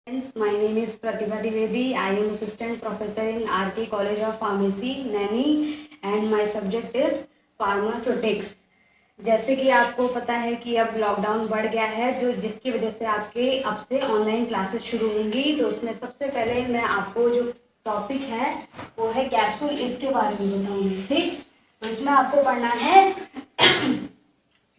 My name is Pratibha Dwivedi. I am assistant professor in RK College of Pharmacy, Naini, and my subject is pharmaceutics. जैसे कि आपको पता है कि अब लॉकडाउन बढ़ गया है, जो जिसकी वजह से आपके अब से ऑनलाइन क्लासेस शुरू होंगी। तो उसमें सबसे पहले मैं आपको जो टॉपिक है वो है कैप्सूल, इसके बारे में बताऊंगी। ठीक, तो इसमें आपको पढ़ना है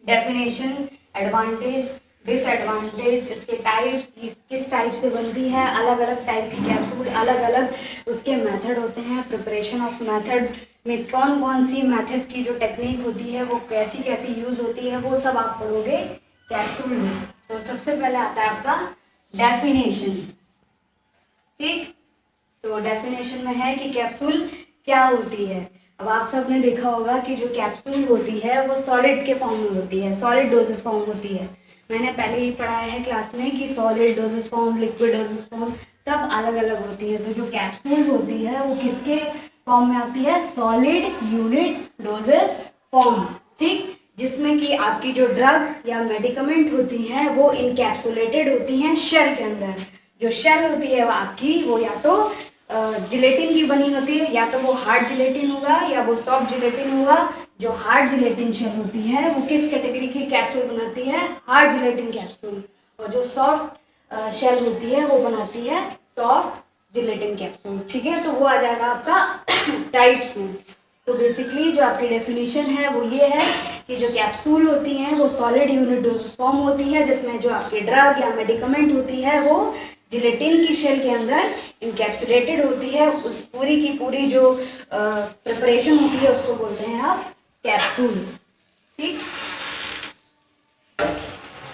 डेफिनेशन, एडवांटेज, डिसएडवांटेज, इसके टाइप्स, किस टाइप से बनती है, अलग अलग टाइप की कैप्सूल, अलग अलग उसके मेथड होते हैं, प्रिपरेशन ऑफ मेथड में कौन कौन सी मेथड की जो टेक्निक होती है वो कैसी कैसी यूज होती है, वो सब आप पढ़ोगे कैप्सूल में। तो सबसे पहले आता है आपका डेफिनेशन। ठीक, तो डेफिनेशन में है कि कैप्सूल क्या होती है। अब आप सब ने देखा होगा कि जो कैप्सूल होती है वो सॉलिड के फॉर्म में होती है, सॉलिड डोजेस फॉर्म होती है। मैंने पहले ही पढ़ाया है क्लास में कि solid doses form, liquid dosage form सब अलग अलग होती है। तो जो कैप्सूल होती है वो किसके फॉर्म में आती है? Solid unit doses form. ठीक, जिसमें कि आपकी जो ड्रग या मेडिकमेंट होती हैं वो इनकैप्सुलेटेड होती हैं शेल के अंदर। जो शेल होती है वो आपकी वो या तो जिलेटिन की बनी होती है, या तो वो हार्ड जिलेटिन होगा या वो सॉफ्ट जिलेटिन होगा। जो हार्ड जिलेटिन शेल होती है वो किस कैटेगरी की कैप्सूल बनाती है? Hard gelatin capsule. और जो सॉफ्ट शेल होती है वो बनाती है सॉफ्ट जिलेटिन कैप्सूल। ठीक है, तो वो आ जाएगा आपका टाइप्स में। तो बेसिकली जो आपकी डेफिनेशन है वो ये है कि जो कैप्सूल होती हैं वो सॉलिड यूनिट डोजेस फॉर्म होती है, जिसमें जो आपकी ड्रग या मेडिकमेंट होती है वो जिलेटिन की शेल के अंदर इनकैप्सुलेटेड होती है। उस पूरी की पूरी जो प्रिपरेशन होती है उसको बोलते हैं आप कैप्सूल। ठीक,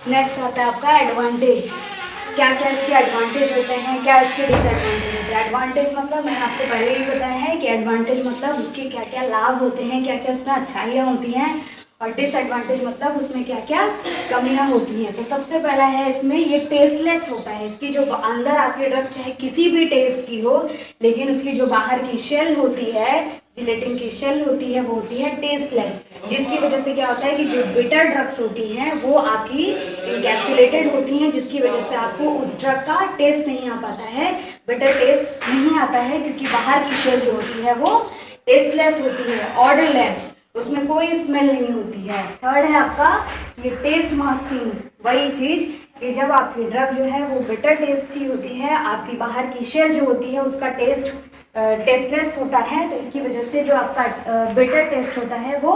नेक्स्ट आता है आपका एडवांटेज। क्या क्या इसके एडवांटेज होते हैं, क्या इसके डिसएडवांटेज होते हैं। एडवांटेज मतलब मैंने आपको पहले ही बताया है कि एडवांटेज मतलब उसके क्या क्या लाभ होते हैं, क्या क्या उसमें अच्छाइयाँ होती हैं, और डिसएडवांटेज मतलब उसमें क्या क्या कमियां होती हैं। तो सबसे पहला है इसमें ये टेस्टलेस होता है। इसकी जो अंदर आपकी ड्रग चाहे किसी भी टेस्ट की हो, लेकिन उसकी जो बाहर की शेल होती है, जिलेटिन की शेल होती है, वो होती है टेस्टलेस। जिसकी वजह से क्या होता है कि जो बिटर ड्रग्स होती हैं वो आपकी इनकैप्सुलेटेड होती हैं, जिसकी वजह से आपको उस ड्रग का टेस्ट नहीं आ पाता है, बिटर टेस्ट नहीं आता है, क्योंकि बाहर की शेल जो होती है वो टेस्टलेस होती है, ऑर्डरलेस, उसमें कोई स्मेल नहीं होती है। थर्ड है आपका ये टेस्ट मास्किंग, वही चीज कि जब आपकी ड्रग जो है वो बिटर टेस्ट की होती है, आपकी बाहर की शेल जो होती है उसका टेस्ट टेस्टलेस होता है, तो इसकी वजह से जो आपका बिटर टेस्ट होता है वो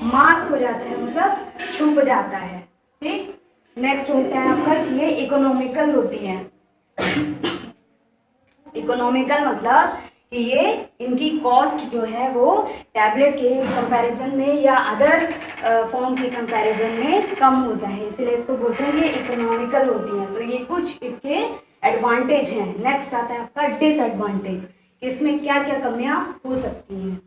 मास्क हो जाता है, मतलब छुप जाता है। ठीक, नेक्स्ट होता है आपका ये इकोनॉमिकल होती है। इकोनॉमिकल मतलब कि ये इनकी कॉस्ट जो है वो टैबलेट के कंपैरिजन में या अदर फॉर्म के कंपैरिजन में कम होता है, इसलिए इसको बोलते हैं ये इकोनॉमिकल होती है। तो ये कुछ इसके एडवांटेज हैं। नेक्स्ट आता है आपका डिसएडवांटेज, इसमें क्या क्या कमियां हो सकती हैं।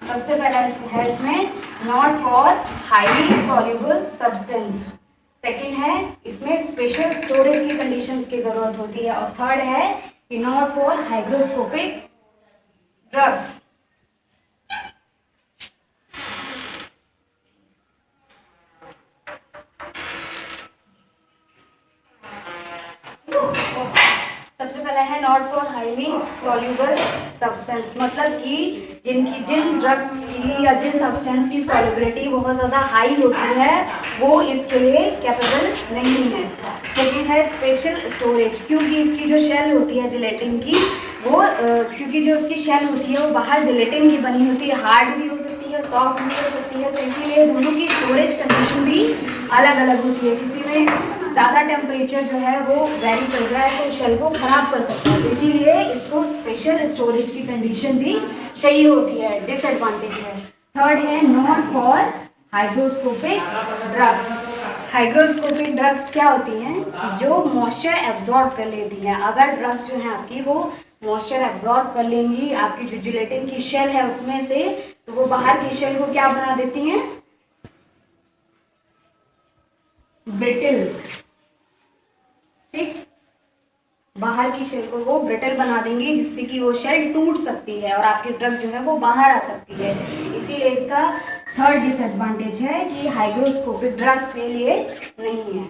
सबसे पहला है इसमें not for highly soluble substance. Second है इसमें स्पेशल स्टोरेज की कंडीशंस की जरूरत होती है। और थर्ड है कि नॉट फॉर हाइग्रोस्कोपिक ड्रग्स। सबसे पहला है not for highly soluble substance, मतलब कि जिन ड्रग्स की या जिन सब्सटेंस की सॉल्युबिलिटी बहुत ज़्यादा हाई होती है वो इसके लिए कैपेबल नहीं है। सेकेंड है स्पेशल स्टोरेज, क्योंकि इसकी जो शेल होती है जिलेटिन की वो क्योंकि जो उसकी शेल होती है वो बाहर जिलेटिन की बनी होती है, हार्ड भी हो सकती है, सॉफ्ट भी हो सकती है, तो इसीलिए दोनों की स्टोरेज कंडीशन भी अलग अलग होती है। किसी में ज़्यादा टेम्परेचर जो है वो वेरी कर जाए तो शेल को खराब कर सकता है, तो इसीलिए इसको स्पेशल स्टोरेज की कंडीशन भी चाहिए होती है। डिसएडवांटेज है। थर्ड है not for hygroscopic drugs. Hygroscopic drugs क्या होती हैं? जो मॉइस्चर एब्जॉर्ब कर लेती हैं। अगर ड्रग्स जो है आपकी वो मॉइस्चर एब्जॉर्ब कर लेंगी आपकी जो जिलेटिन की शेल है उसमें से, तो वो बाहर की शेल को क्या बना देती हैं? ब्रिटल। ठीक, बाहर की शेल को वो ब्रिटल बना देंगे, जिससे कि वो शेल टूट सकती है और आपकी ड्रग जो है वो बाहर आ सकती है। इसीलिए इसका थर्ड डिसएडवांटेज है कि हाइग्रोस्कोपिक ड्रग्स के लिए नहीं है।